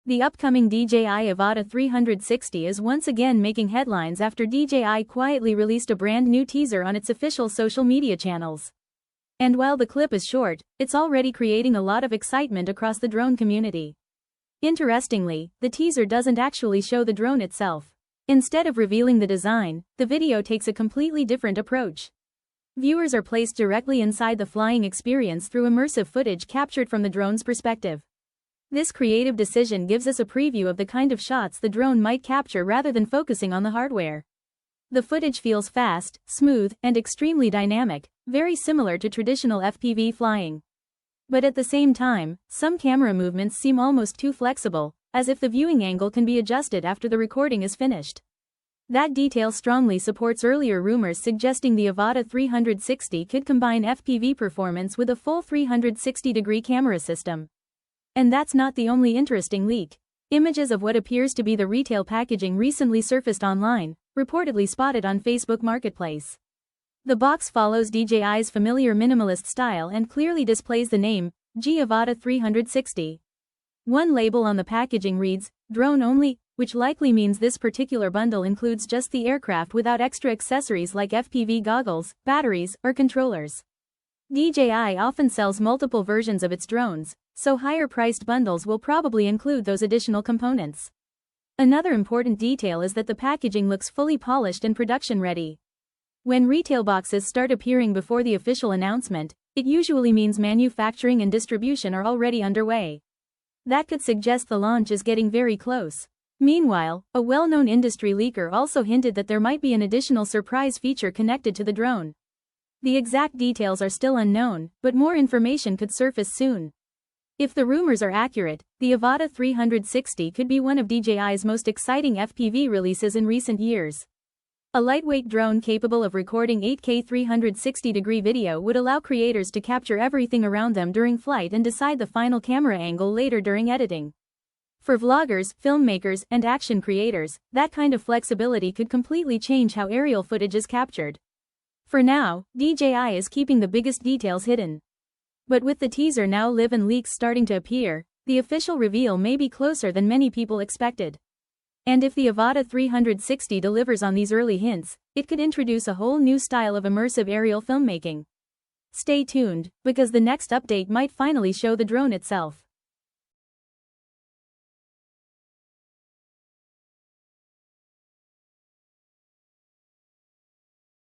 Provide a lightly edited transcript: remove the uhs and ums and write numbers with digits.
The upcoming DJI Avata 360 is once again making headlines after DJI quietly released a brand new teaser on its official social media channels. And while the clip is short, it's already creating a lot of excitement across the drone community. Interestingly, the teaser doesn't actually show the drone itself. Instead of revealing the design, the video takes a completely different approach. Viewers are placed directly inside the flying experience through immersive footage captured from the drone's perspective. This creative decision gives us a preview of the kind of shots the drone might capture rather than focusing on the hardware. The footage feels fast, smooth, and extremely dynamic, very similar to traditional FPV flying. But at the same time, some camera movements seem almost too flexible, as if the viewing angle can be adjusted after the recording is finished. That detail strongly supports earlier rumors suggesting the Avata 360 could combine FPV performance with a full 360-degree camera system. And that's not the only interesting leak. Images of what appears to be the retail packaging recently surfaced online, reportedly spotted on Facebook Marketplace. The box follows DJI's familiar minimalist style and clearly displays the name, DJI Avata 360. One label on the packaging reads, "Drone only," which likely means this particular bundle includes just the aircraft without extra accessories like FPV goggles, batteries, or controllers. DJI often sells multiple versions of its drones, so higher-priced bundles will probably include those additional components. Another important detail is that the packaging looks fully polished and production-ready. When retail boxes start appearing before the official announcement, it usually means manufacturing and distribution are already underway. That could suggest the launch is getting very close. Meanwhile, a well-known industry leaker also hinted that there might be an additional surprise feature connected to the drone. The exact details are still unknown, but more information could surface soon. If the rumors are accurate, the Avata 360 could be one of DJI's most exciting FPV releases in recent years. A lightweight drone capable of recording 8K 360-degree video would allow creators to capture everything around them during flight and decide the final camera angle later during editing. For vloggers, filmmakers, and action creators, that kind of flexibility could completely change how aerial footage is captured. For now, DJI is keeping the biggest details hidden. But with the teaser now live and leaks starting to appear, the official reveal may be closer than many people expected. And if the Avata 360 delivers on these early hints, it could introduce a whole new style of immersive aerial filmmaking. Stay tuned, because the next update might finally show the drone itself.